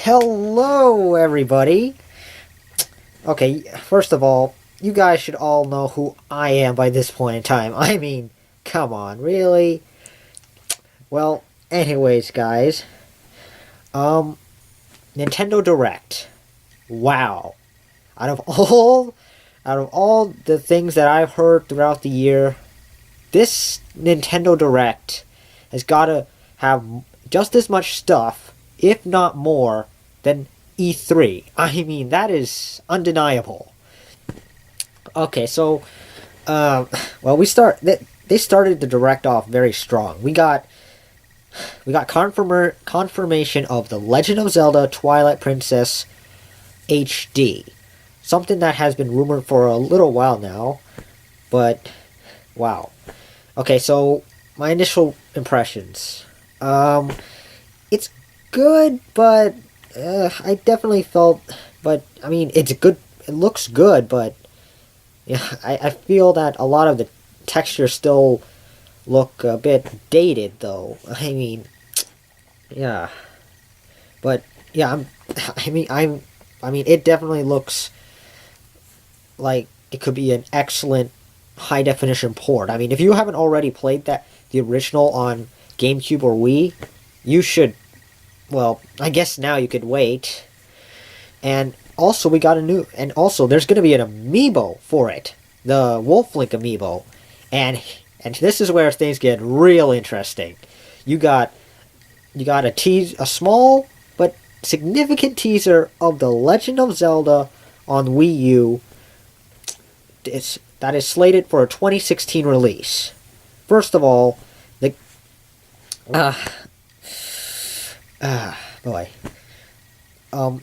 Hello, everybody. Okay, first of all, you guys should all know who I am by this point in time. I mean, come on, really? Well, anyways, guys. Um, Nintendo Direct. Wow. Out of all the things that I've heard throughout the year, this Nintendo Direct has got to have just as much stuff, if not more, than E3. I mean, that is undeniable. Okay, so, well, they started the Direct off very strong. We got confirmation of The Legend of Zelda Twilight Princess HD. Something that has been rumored for a little while now, but wow. Okay, so my initial impressions. It's good, but I definitely felt, but I mean, it's good. It looks good, but yeah, I feel that a lot of the textures still look a bit dated, though. I mean, yeah, but yeah, I mean, it definitely looks like it could be an excellent high definition port. I mean, if you haven't already played the original on GameCube or Wii, you should. Well, I guess now you could wait. And also, there's going to be an amiibo for it, the Wolf Link amiibo, and this is where things get real interesting. You got a small but significant teaser of The Legend of Zelda on Wii U. That is slated for a 2016 release. First of all, boy,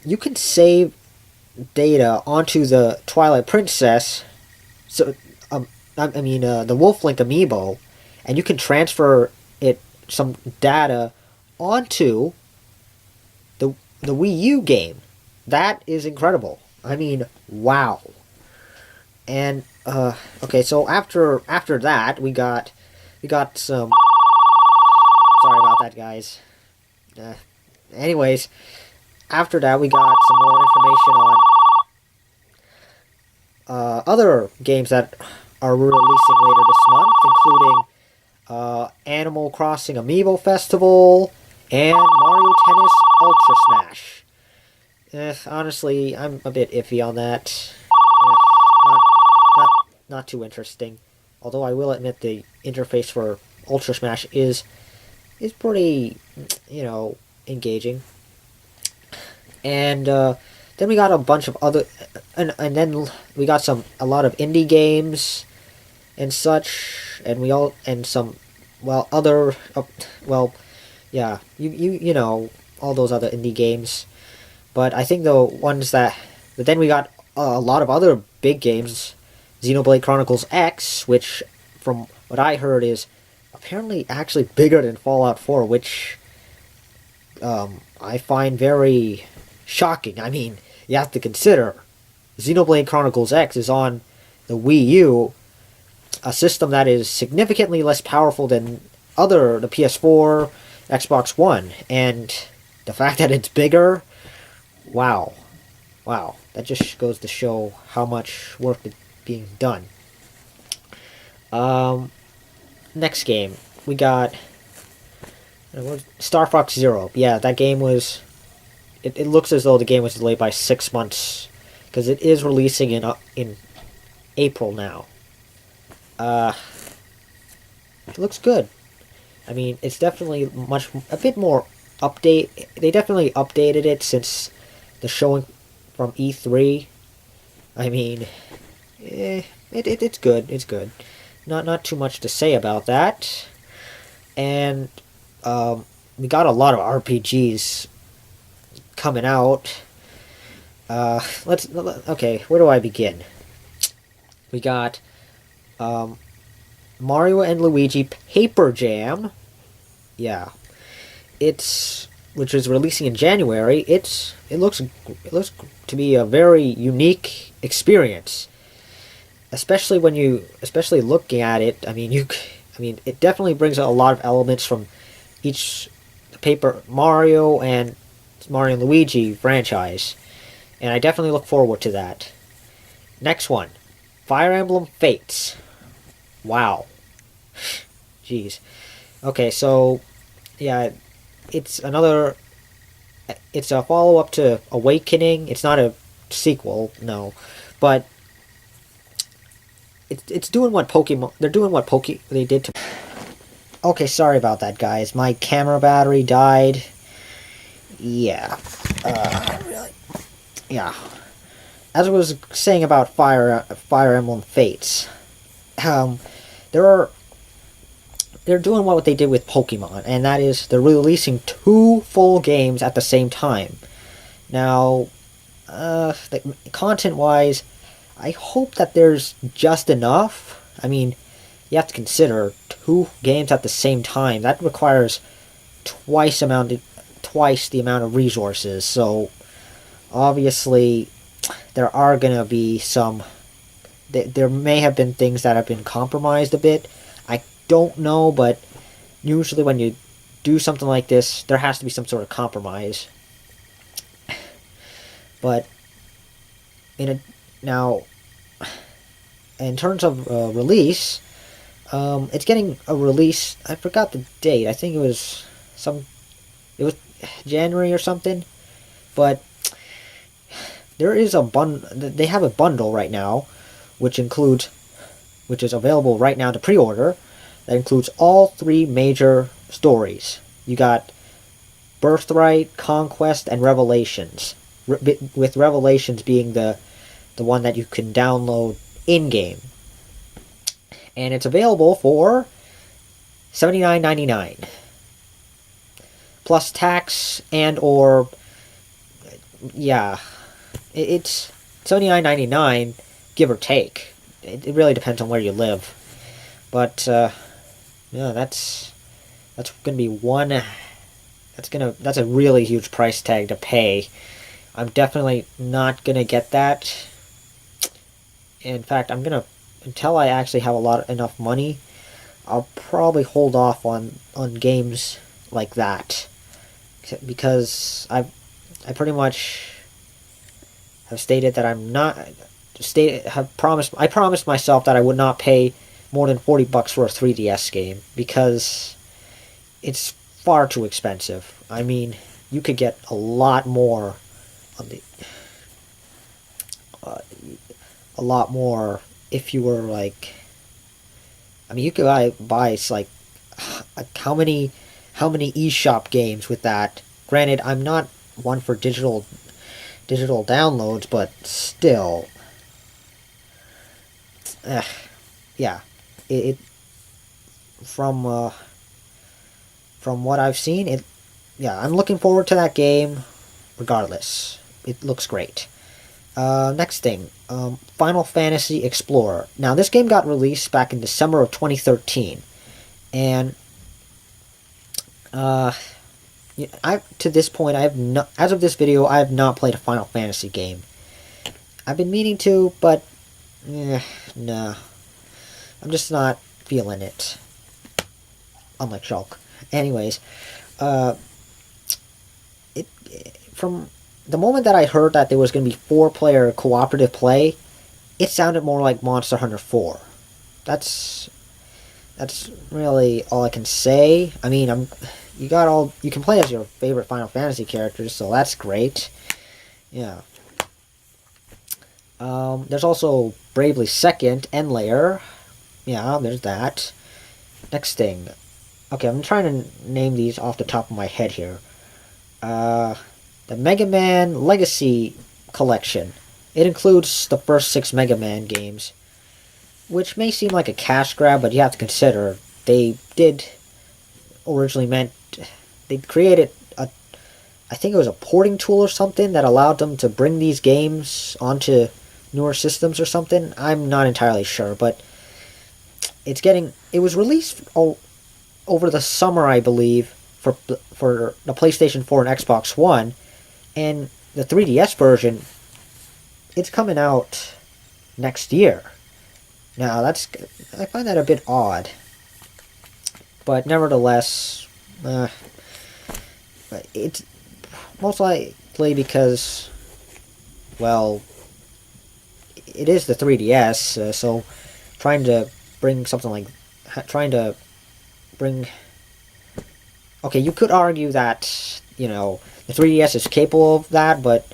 you can save data onto the Twilight Princess, so the Wolf Link amiibo, and you can transfer some data onto the Wii U game. That is incredible. I mean, wow. And okay, so after that, we got some. Sorry about that, guys. Anyways, after that, we got some more information on other games that are releasing later this month, including Animal Crossing Amiibo Festival and Mario Tennis Ultra Smash. Honestly, I'm a bit iffy on that. Not too interesting. Although I will admit the interface for Ultra Smash is pretty, engaging. And then we got a bunch of other, and then we got a lot of indie games and such, and some, yeah, you know, all those other indie games. But I think the ones but then we got a lot of other big games. Xenoblade Chronicles X, which, from what I heard, is apparently actually bigger than Fallout 4, which I find very shocking. I mean, you have to consider Xenoblade Chronicles X is on the Wii U, a system that is significantly less powerful than the PS4, Xbox One, and the fact that it's bigger, wow, that just goes to show how much work is being done. Next game, we got Star Fox Zero. Yeah, that game was. It looks as though the game was delayed by 6 months, because it is releasing in April now. It looks good. I mean, it's definitely a bit more update. They definitely updated it since the showing from E3. I mean, it's good. It's good. Not too much to say about that. And we got a lot of RPGs coming out. Okay, where do I begin? We got Mario and Luigi Paper Jam. Yeah, which is releasing in January. It looks to be a very unique experience, especially looking at it. I mean, it definitely brings a lot of elements from each Paper Mario and Mario and Luigi franchise, and I definitely look forward to that. Next one, Fire Emblem Fates. Wow. Jeez. Okay, so yeah, it's another. It's a follow up to Awakening. It's not a sequel, no, but it's doing what Pokemon. They're doing what they did to. Okay, sorry about that, guys. My camera battery died. Yeah. Really. Yeah. As I was saying about Fire Emblem Fates, there are they're doing what they did with Pokemon, and that is they're releasing 2 full games at the same time. Now, content-wise, I hope that there's just enough. I mean, you have to consider 2 games at the same time. That requires twice the amount of resources. So, obviously, there are gonna be some. There may have been things that have been compromised a bit. I don't know, but usually when you do something like this, there has to be some sort of compromise. But now, in terms of release, it's getting a release. I forgot the date. I think it was January or something. But there is they have a bundle right now, which is available right now to pre-order. That includes all 3 major stories. You got Birthright, Conquest, and Revelations. With Revelations being the one that you can download in-game. And it's available for $79.99. Plus tax and or... Yeah. It's $79.99, give or take. It really depends on where you live. But, yeah, that's gonna be one... That's a really huge price tag to pay. I'm definitely not gonna get that. In fact, until I actually have enough money, I'll probably hold off on games like that, because I pretty much have stated that I promised myself that I would not pay more than $40 for a 3DS game, because it's far too expensive. I mean, you could get a lot more on the a lot more if you were like, I mean, you could buy like how many eShop games with that. Granted, I'm not one for digital downloads, but still, yeah, it from what I've seen, I'm looking forward to that game. Regardless, it looks great. Next thing, Final Fantasy Explorer. Now, this game got released back in December of 2013, and to this point, as of this video, I have not played a Final Fantasy game. I've been meaning to, but nah, I'm just not feeling it. Unlike Shulk. Anyways, from the moment that I heard that there was going to be 4-player cooperative play, it sounded more like Monster Hunter 4. That's really all I can say. I mean, you can play as your favorite Final Fantasy characters, so that's great. Yeah. There's also Bravely Second, Endlayer. Yeah, there's that. Next thing. Okay, I'm trying to name these off the top of my head here. The Mega Man Legacy Collection. It includes the first 6 Mega Man games, which may seem like a cash grab, but you have to consider they created I think it was a porting tool or something that allowed them to bring these games onto newer systems or something. I'm not entirely sure, but it was released over the summer, I believe, for the PlayStation 4 and Xbox One, and the 3DS version, it's coming out next year. Now, I find that a bit odd, but nevertheless, most likely because, well, it is the 3DS, so trying to bring something like... Trying to bring... Okay, you could argue that, you know, the 3DS is capable of that, but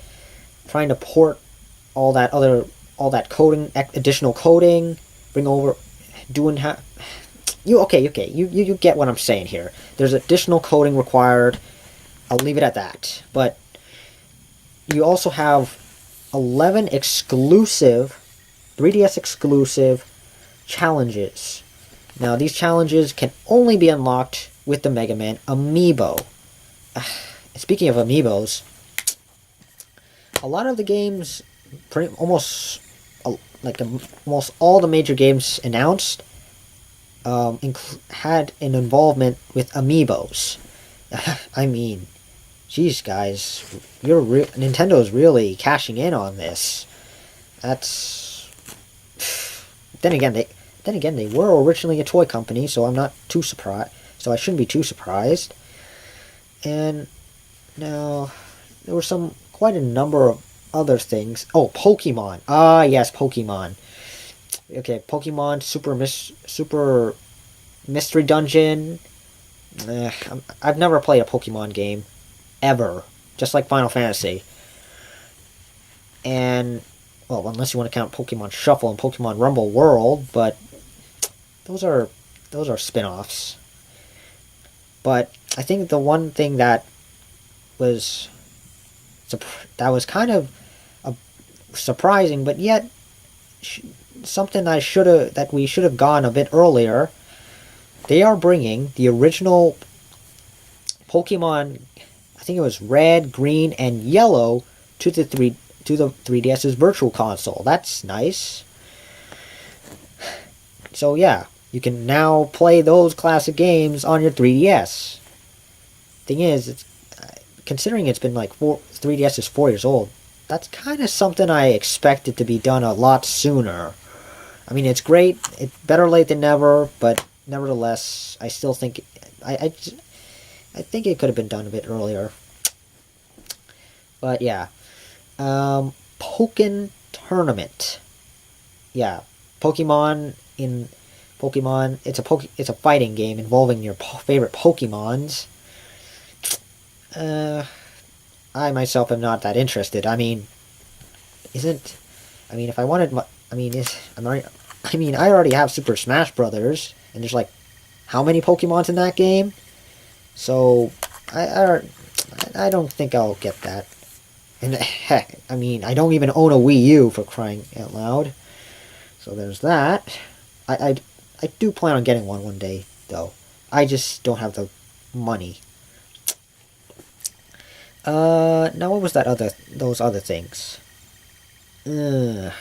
trying to port all that coding, additional coding, bring over, you get what I'm saying here. There's additional coding required. I'll leave it at that. But you also have 11 exclusive, 3DS exclusive challenges. Now, these challenges can only be unlocked with the Mega Man Amiibo. Speaking of Amiibos, a lot of the games, almost all the major games announced, had an involvement with Amiibos. I mean, geez, guys, Nintendo's really cashing in on this. That's... Then again, they were originally a toy company, so I'm not too surprised. So I shouldn't be too surprised. And now there were quite a number of other things. Oh, Pokemon. Ah, yes, Pokemon. Okay, Pokemon Super Mystery Dungeon. I've never played a Pokemon game ever, just like Final Fantasy. And well, unless you want to count Pokemon Shuffle and Pokemon Rumble World, but those are spin-offs. But I think the one thing that was kind of surprising, but yet something that we should have gone a bit earlier. They are bringing the original Pokemon, I think it was Red, Green, and Yellow, to the 3DS's Virtual Console. That's nice. So yeah, you can now play those classic games on your 3DS. Thing is, considering it's been like 3DS is 4 years old, that's kind of something I expected to be done a lot sooner. I mean, it's great. It's better late than never, but nevertheless, I still think I think it could have been done a bit earlier. But yeah, Pokken Tournament. Yeah, Pokemon. It's a fighting game involving your favorite Pokemons. I myself am not that interested. I mean, if I wanted, I already have Super Smash Brothers, and there's like, how many Pokemons in that game? So, I don't think I'll get that. And heck, I don't even own a Wii U, for crying out loud. So there's that. I do plan on getting one day, though. I just don't have the money. Now what was those other things? Oh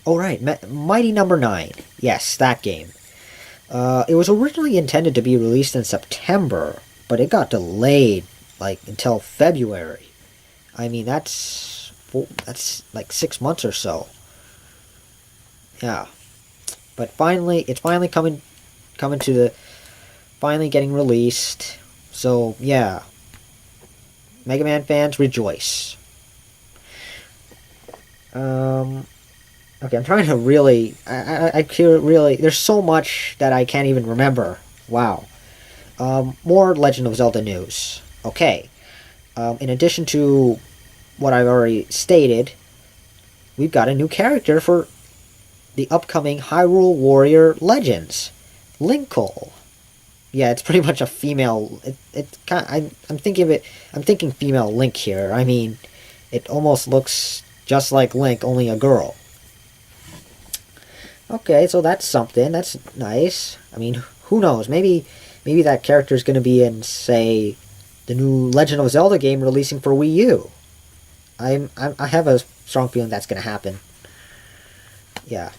right, Mighty Number 9. Yes, that game. It was originally intended to be released in September, but it got delayed, until February. I mean, that's like 6 months or so. Yeah. But it's finally coming finally getting released. So, yeah. Mega Man fans, rejoice. Okay, I'm trying to really... I can't really... There's so much that I can't even remember. Wow. More Legend of Zelda news. Okay. In addition to what I've already stated, we've got a new character for the upcoming Hyrule Warrior Legends. Linkle. Yeah, it's pretty much a female... I'm thinking female Link here. I mean, it almost looks just like Link, only a girl. Okay, so that's something. That's nice. I mean, who knows? Maybe that character is going to be in, say, the new Legend of Zelda game releasing for Wii U. I have a strong feeling that's going to happen. Yeah.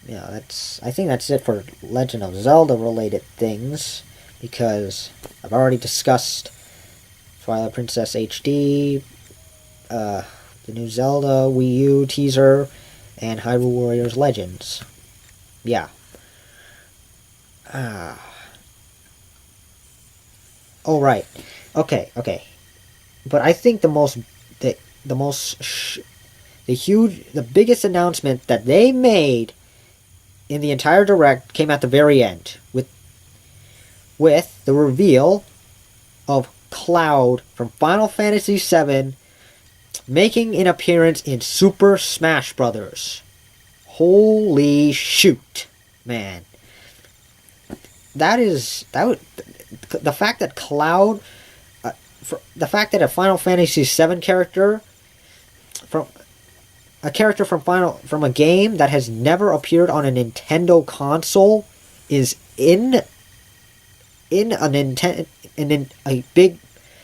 Yeah, I think that's it for Legend of Zelda related things, because I've already discussed Twilight Princess HD, the new Zelda Wii U teaser, and Hyrule Warriors Legends. Yeah. Oh right. Okay, okay. But I think the the most sh- the biggest announcement that they made in the entire direct came at the very end with the reveal of Cloud from Final Fantasy VII making an appearance in Super Smash Bros. Holy shoot, man! That would the fact that Cloud, the fact that a Final Fantasy VII character from from a game that has never appeared on a Nintendo console is in a Nintendo in a big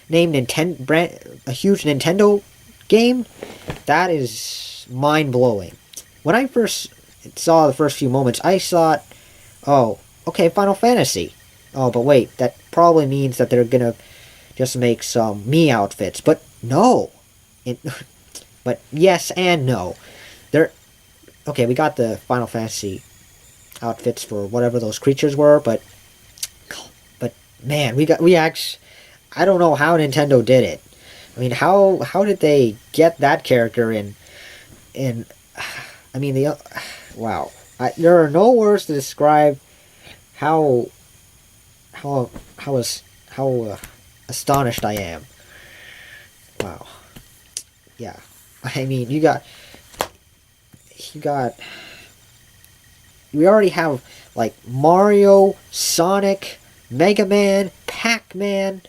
name Nintendo brand, a huge Nintendo game, that is mind blowing. When I first saw the first few moments, I thought, oh, okay, Final Fantasy. Oh, but wait, that probably means that they're gonna just make some Mii outfits. But no, it, but yes and no. They're okay. We got the Final Fantasy outfits for whatever those creatures were, but man, we actually. I don't know how Nintendo did it. I mean, how did they get that character in? I mean, wow. There are no words to describe how how how astonished I am. Wow. Yeah. I mean, you got we already have like Mario, Sonic, Mega Man, Pac-Man,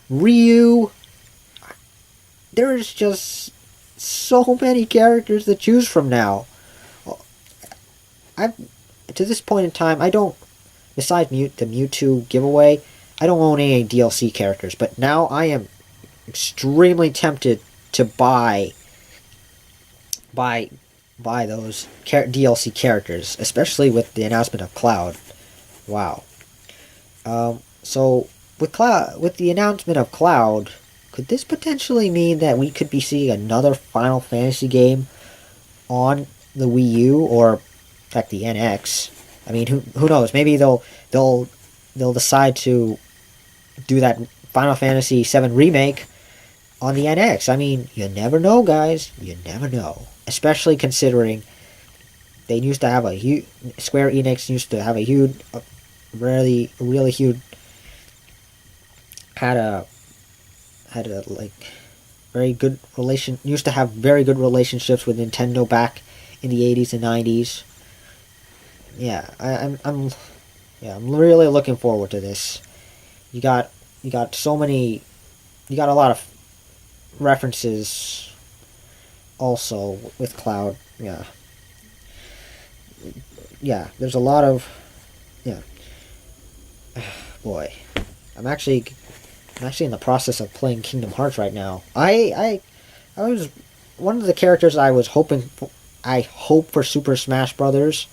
Ryu. There's just so many characters to choose from now. I've to this point in time, I don't. Besides the Mewtwo giveaway, I don't own any DLC characters. But now I am extremely tempted to buy those DLC characters, especially with the announcement of Cloud. Wow. So with the announcement of Cloud, could this potentially mean that we could be seeing another Final Fantasy game on the Wii U or, in fact, the NX? I mean, who knows? Maybe they'll decide to do that Final Fantasy VII remake on the NX. I mean, you never know, guys. You never know. Especially considering they used to have a huge Square Enix used to have a huge, really huge had a like very good relation used to have very good relationships with Nintendo back in the 80s and 90s. Yeah, I'm really looking forward to this. You got so many, you got a lot of references also with Cloud. Yeah. Yeah, there's a lot of yeah. Boy, I'm actually in the process of playing Kingdom Hearts right now. I was one of the characters I was hoping for, I hope for Super Smash Brothers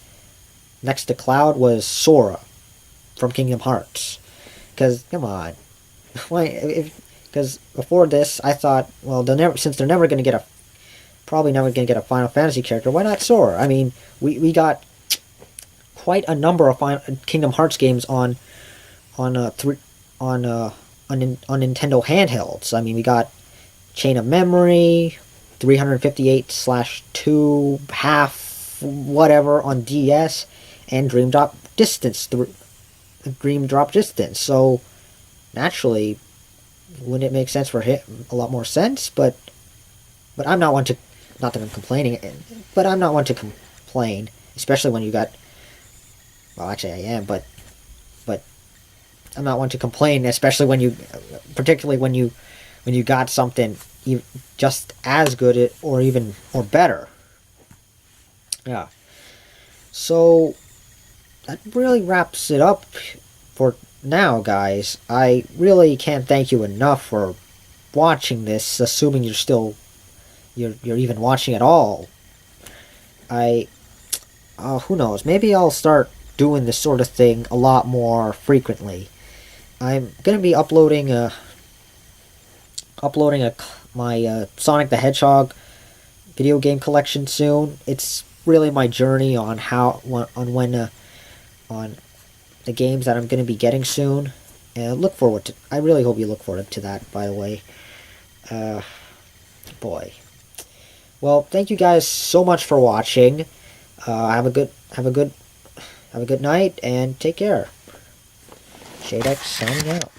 next to Cloud was Sora from Kingdom Hearts. Cuz come on. Why because before this I thought, well, since they're never going to get a probably never going to get a Final Fantasy character, why not Sora? I mean, we got quite a number of Kingdom Hearts games on three on Nintendo handhelds. I mean, we got Chain of Memory, 358/2, half whatever on DS, and Dream Drop Distance. So naturally, wouldn't it make sense for him? A lot more sense, but I'm not one to. Not that I'm complaining, but I'm not one to complain, especially when you got. Well, actually, I am, but I'm not one to complain, especially particularly when you got something just as good or better. Yeah. So that really wraps it up for now, guys. I really can't thank you enough for watching this, assuming you're even watching at all. Who knows? Maybe I'll start doing this sort of thing a lot more frequently. I'm gonna be uploading my Sonic the Hedgehog video game collection soon. It's really my journey on on the games that I'm gonna be getting soon. And look forward to... I really hope you look forward to that, by the way. Boy. Well, thank you guys so much for watching. Have a good night, and take care. Shadex signing out.